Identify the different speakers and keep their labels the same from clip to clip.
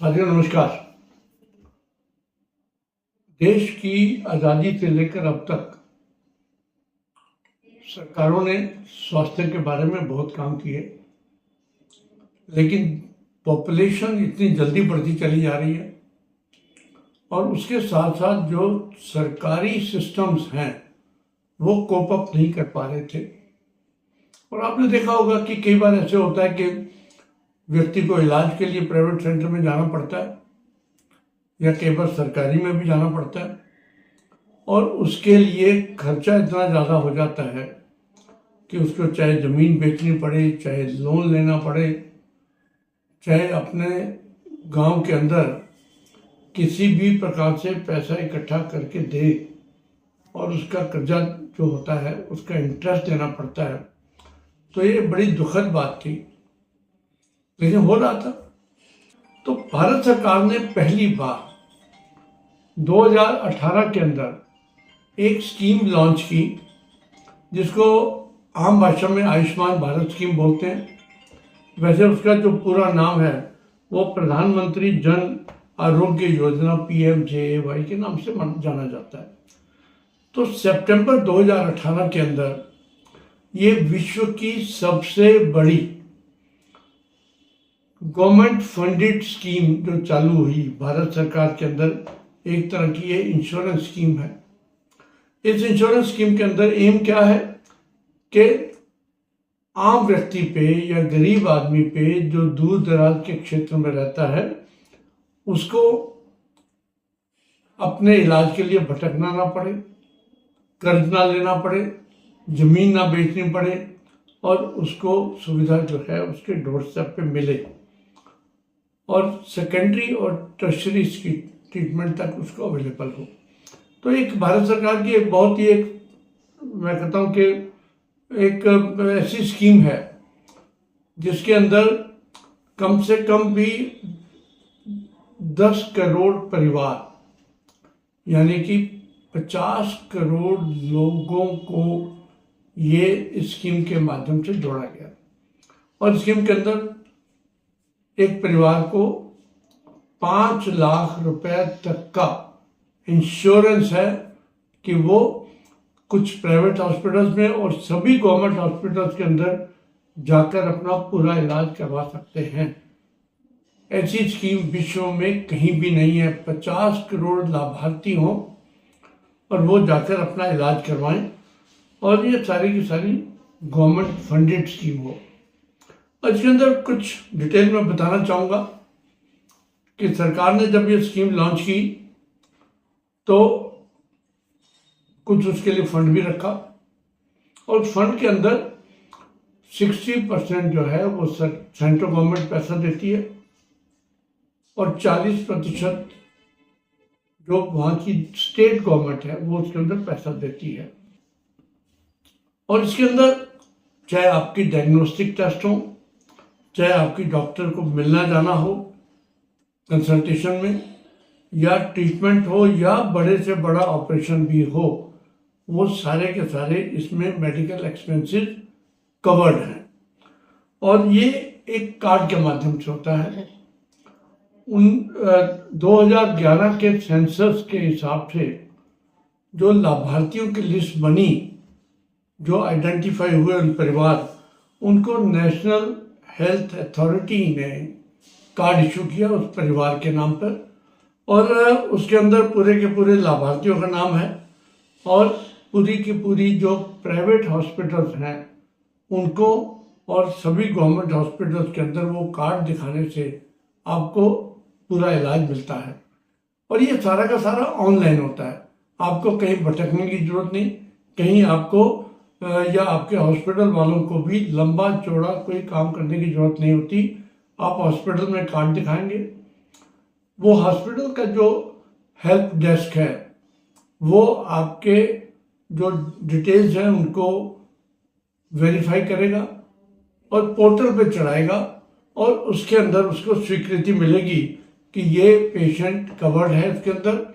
Speaker 1: साथियों नमस्कार। देश की आज़ादी से लेकर अब तक सरकारों ने स्वास्थ्य के बारे में बहुत काम किए, लेकिन पॉपुलेशन इतनी जल्दी बढ़ती चली जा रही है और उसके साथ साथ जो सरकारी सिस्टम्स हैं वो कोप अप नहीं कर पा रहे थे। और आपने देखा होगा कि कई बार ऐसे होता है कि व्यक्ति को इलाज के लिए प्राइवेट सेंटर में जाना पड़ता है या कई बार सरकारी में भी जाना पड़ता है और उसके लिए खर्चा इतना ज़्यादा हो जाता है कि उसको चाहे ज़मीन बेचनी पड़े, चाहे लोन लेना पड़े, चाहे अपने गांव के अंदर किसी भी प्रकार से पैसा इकट्ठा करके दे और उसका कर्जा जो होता है उसका इंटरेस्ट देना पड़ता है। तो ये बड़ी दुखद बात थी, लेकिन हो रहा था। तो भारत सरकार ने पहली बार 2018 के अंदर एक स्कीम लॉन्च की जिसको आम भाषा में आयुष्मान भारत स्कीम बोलते हैं। वैसे उसका जो पूरा नाम है वो प्रधानमंत्री जन आरोग्य योजना PMJAY के नाम से जाना जाता है। तो सितंबर 2018 के अंदर ये विश्व की सबसे बड़ी गवर्नमेंट फंडेड स्कीम जो चालू हुई भारत सरकार के अंदर, एक तरह की ये इंश्योरेंस स्कीम है। इस इंश्योरेंस स्कीम के अंदर एम क्या है कि आम व्यक्ति पे या गरीब आदमी पे जो दूर दराज के क्षेत्र में रहता है उसको अपने इलाज के लिए भटकना ना पड़े, कर्ज ना लेना पड़े, जमीन ना बेचनी पड़े और उसको सुविधा जो है उसके डोरस्टेप पे मिले और सेकेंडरी और टर्शरी ट्रीटमेंट तक उसको अवेलेबल हो। तो एक भारत सरकार की एक बहुत ही मैं कहता हूँ कि एक ऐसी स्कीम है जिसके अंदर कम से कम भी 10 करोड़ परिवार यानी कि 50 करोड़ लोगों को ये स्कीम के माध्यम से जोड़ा गया और स्कीम के अंदर एक परिवार को 5 लाख रुपए तक का इंश्योरेंस है कि वो कुछ प्राइवेट हॉस्पिटल्स में और सभी गवर्नमेंट हॉस्पिटल्स के अंदर जाकर अपना पूरा इलाज करवा सकते हैं। ऐसी स्कीम विश्व में कहीं भी नहीं है। 50 करोड़ लाभार्थी हों और वो जाकर अपना इलाज करवाएं और ये सारी की सारी गवर्नमेंट फंडेड स्कीम हो। और इसके अंदर कुछ डिटेल में बताना चाहूँगा कि सरकार ने जब ये स्कीम लॉन्च की तो कुछ उसके लिए फंड भी रखा और फंड के अंदर 60% जो है वो सेंट्रल गवर्नमेंट पैसा देती है और 40% जो वहाँ की स्टेट गवर्नमेंट है वो उसके अंदर पैसा देती है। और इसके अंदर चाहे आपकी डायग्नोस्टिक टेस्ट हो, चाहे आपकी डॉक्टर को मिलना जाना हो कंसल्टेशन में, या ट्रीटमेंट हो या बड़े से बड़ा ऑपरेशन भी हो, वो सारे के सारे इसमें मेडिकल एक्सपेंसेस कवर्ड हैं और ये एक कार्ड के माध्यम से होता है। 2011 के सेंसस के हिसाब से जो लाभार्थियों की लिस्ट बनी, जो आइडेंटिफाई हुए उन परिवार, उनको नेशनल हेल्थ अथॉरिटी ने कार्ड इशू किया उस परिवार के नाम पर और उसके अंदर पूरे के पूरे लाभार्थियों का नाम है और पूरी की पूरी जो प्राइवेट हॉस्पिटल्स हैं उनको और सभी गवर्नमेंट हॉस्पिटल्स के अंदर वो कार्ड दिखाने से आपको पूरा इलाज मिलता है। और ये सारा का सारा ऑनलाइन होता है, आपको कहीं भटकने की जरूरत नहीं, कहीं आपको या आपके हॉस्पिटल वालों को भी लंबा चौड़ा कोई काम करने की जरूरत नहीं होती। आप हॉस्पिटल में कार्ड दिखाएंगे, वो हॉस्पिटल का जो हेल्प डेस्क है वो आपके जो डिटेल्स हैं उनको वेरीफाई करेगा और पोर्टल पे चढ़ाएगा और उसके अंदर उसको स्वीकृति मिलेगी कि ये पेशेंट कवर्ड है इसके अंदर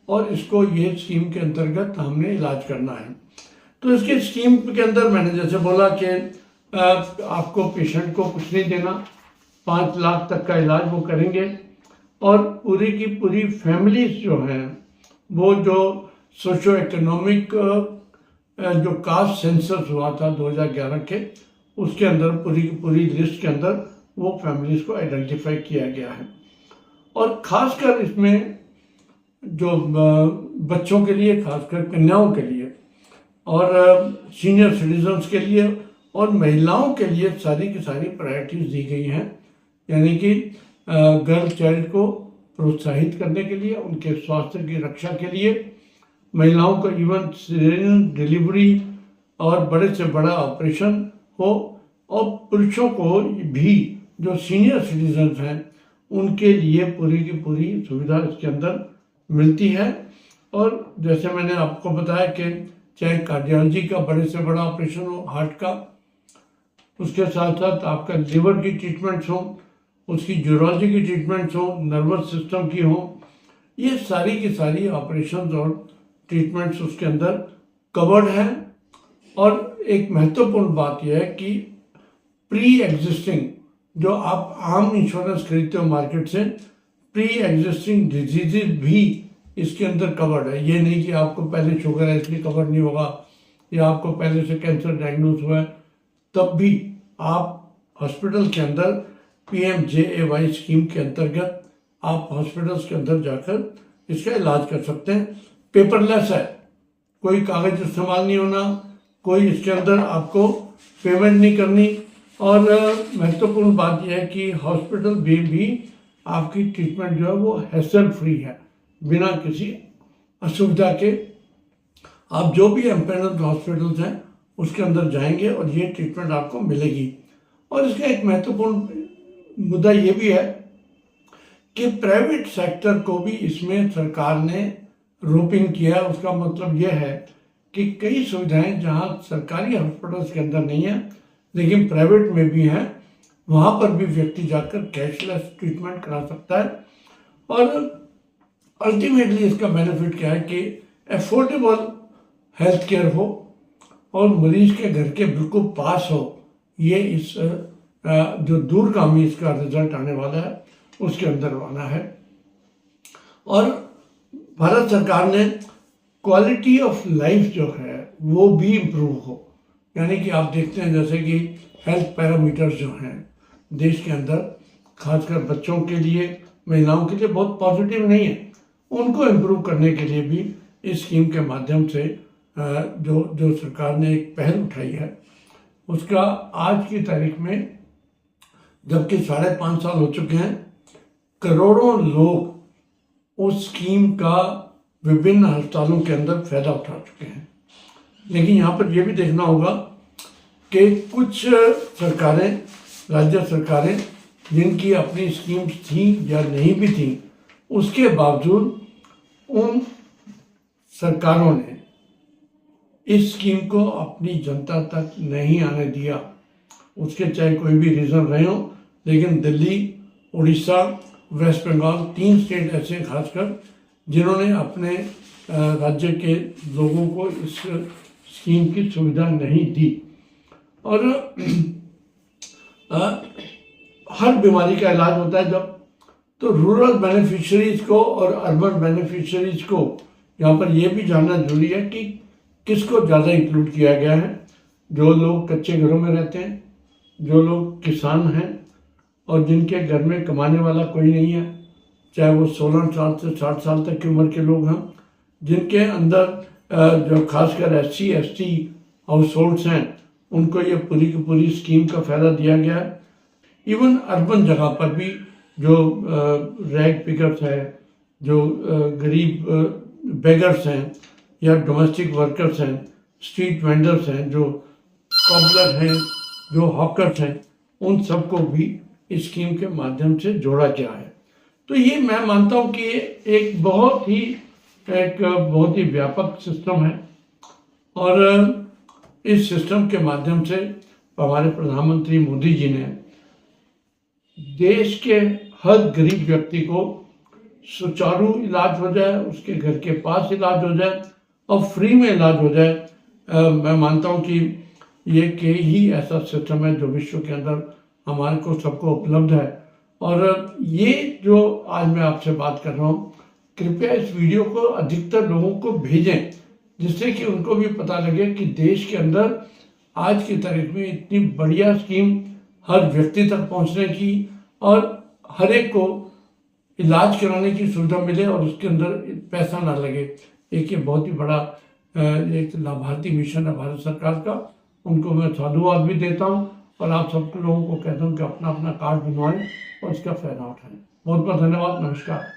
Speaker 1: और इसको ये स्कीम के अंतर्गत हमने इलाज करना है। तो इसकी स्कीम के अंदर मैंने जैसे बोला कि आपको पेशेंट को कुछ नहीं देना, 5 लाख तक का इलाज वो करेंगे और पूरी की पूरी फैमिलीज जो हैं वो जो सोशो इकोनॉमिक जो कास्ट सेंसस हुआ था 2011 के, उसके अंदर पूरी की पूरी लिस्ट के अंदर वो फैमिलीज को आइडेंटिफाई किया गया है। और खासकर इसमें जो बच्चों के लिए, खासकर कन्याओं के लिए और सीनियर सिटीजन्स के लिए और महिलाओं के लिए सारी की सारी प्रायोरिटीज दी गई हैं। यानी कि गर्ल चाइल्ड को प्रोत्साहित करने के लिए, उनके स्वास्थ्य की रक्षा के लिए, महिलाओं को इवन सीजरियन डिलीवरी और बड़े से बड़ा ऑपरेशन हो, और पुरुषों को भी जो सीनियर सिटीजन्स हैं उनके लिए पूरी की पूरी सुविधा इसके अंदर मिलती है। और जैसे मैंने आपको बताया कि चाहे कार्डियोलॉजी का बड़े से बड़ा ऑपरेशन हो, हार्ट का, उसके साथ साथ आपका लिवर की ट्रीटमेंट्स हो, उसकी यूरोलॉजी की ट्रीटमेंट्स हो, नर्वस सिस्टम की हो, ये सारी की सारी ऑपरेशंस और ट्रीटमेंट्स उसके अंदर कवर्ड हैं। और एक महत्वपूर्ण बात यह है कि प्री एग्जिस्टिंग जो आप आम इंश्योरेंस खरीदते हो मार्केट से, प्री एग्जिस्टिंग डिजीजेज भी इसके अंदर कवर्ड है। ये नहीं कि आपको पहले शुगर है इसलिए कवर नहीं होगा, या आपको पहले से कैंसर डायग्नोज हुआ है, तब भी आप हॉस्पिटल के अंदर PMJAY स्कीम के अंतर्गत आप हॉस्पिटल्स के अंदर जाकर इसका इलाज कर सकते हैं। पेपरलेस है, कोई कागज इस्तेमाल नहीं होना, कोई इसके अंदर आपको पेमेंट नहीं करनी। और महत्वपूर्ण बात यह है कि हॉस्पिटल भी आपकी ट्रीटमेंट जो है वो हैसल फ्री है, बिना किसी असुविधा के। आप जो भी एम्पेनल्ड हॉस्पिटल्स हैं उसके अंदर जाएंगे और ये ट्रीटमेंट आपको मिलेगी। और इसका एक महत्वपूर्ण मुद्दा ये भी है कि प्राइवेट सेक्टर को भी इसमें सरकार ने रोपिंग किया। उसका मतलब यह है कि कई सुविधाएं जहां सरकारी हॉस्पिटल्स के अंदर नहीं है लेकिन प्राइवेट में भी हैं, वहां पर भी व्यक्ति जाकर कैशलेस ट्रीटमेंट करा सकता है। और अल्टीमेटली इसका बेनिफिट क्या है कि अफोर्डेबल हेल्थ केयर हो और मरीज के घर के बिल्कुल पास हो। ये इस जो दूरगामी इसका रिजल्ट आने वाला है उसके अंदर आना है। और भारत सरकार ने क्वालिटी ऑफ लाइफ जो है वो भी इम्प्रूव हो, यानी कि आप देखते हैं जैसे कि हेल्थ पैरामीटर्स जो हैं देश के अंदर, खासकर बच्चों के लिए, महिलाओं के लिए बहुत पॉजिटिव नहीं है, उनको इम्प्रूव करने के लिए भी इस स्कीम के माध्यम से जो सरकार ने एक पहल उठाई है, उसका आज की तारीख में, जबकि 5.5 साल हो चुके हैं, करोड़ों लोग उस स्कीम का विभिन्न अस्पतालों के अंदर फायदा उठा चुके हैं। लेकिन यहाँ पर यह भी देखना होगा कि कुछ सरकारें, राज्य सरकारें, जिनकी अपनी स्कीम्स थी या नहीं भी थी, उसके बावजूद उन सरकारों ने इस स्कीम को अपनी जनता तक नहीं आने दिया। उसके चाहे कोई भी रीज़न रहे हो, लेकिन दिल्ली, उड़ीसा, वेस्ट बंगाल, 3 स्टेट ऐसे खासकर जिन्होंने अपने राज्य के लोगों को इस स्कीम की सुविधा नहीं दी। और हर बीमारी का इलाज होता है जब, तो रूरल बेनिफिशरीज को और अर्बन बेनिफिशरीज को यहाँ पर यह भी जानना जरूरी है कि किसको ज़्यादा इंक्लूड किया गया है। जो लोग कच्चे घरों में रहते हैं, जो लोग किसान हैं और जिनके घर में कमाने वाला कोई नहीं है, चाहे वो 16 साल से 60 साल तक की उम्र के लोग हैं, जिनके अंदर जो खासकर SC ST हाउस होल्ड्स हैं, उनको ये पूरी की पूरी स्कीम का फ़ायदा दिया गया है। इवन अर्बन जगह पर भी जो रैग पिकर्स है, जो गरीब बेगर्स हैं या डोमेस्टिक वर्कर्स हैं, स्ट्रीट वेंडर्स हैं, जो कॉबलर हैं, जो हॉकर्स हैं, उन सबको भी इस स्कीम के माध्यम से जोड़ा गया है। तो ये मैं मानता हूँ कि एक बहुत ही व्यापक सिस्टम है। और इस सिस्टम के माध्यम से हमारे प्रधानमंत्री मोदी जी ने देश के हर गरीब व्यक्ति को सुचारू इलाज हो जाए, उसके घर के पास इलाज हो जाए और फ्री में इलाज हो जाए। मैं मानता हूँ कि ये ही ऐसा सिस्टम है जो विश्व के अंदर हमारे को सबको उपलब्ध है। और ये जो आज मैं आपसे बात कर रहा हूँ, कृपया इस वीडियो को अधिकतर लोगों को भेजें, जिससे कि उनको भी पता लगे कि देश के अंदर आज की तारीख में इतनी बढ़िया स्कीम हर व्यक्ति तक पहुंचने की और हर एक को इलाज कराने की सुविधा मिले और उसके अंदर पैसा ना लगे। एक ये बहुत ही बड़ा एक लाभार्थी मिशन है भारत सरकार का, उनको मैं साधुवाद भी देता हूँ और आप सब लोगों को कहता हूँ कि अपना अपना कार्ड बनवाएं और इसका फायदा उठाएं। बहुत बहुत धन्यवाद, नमस्कार।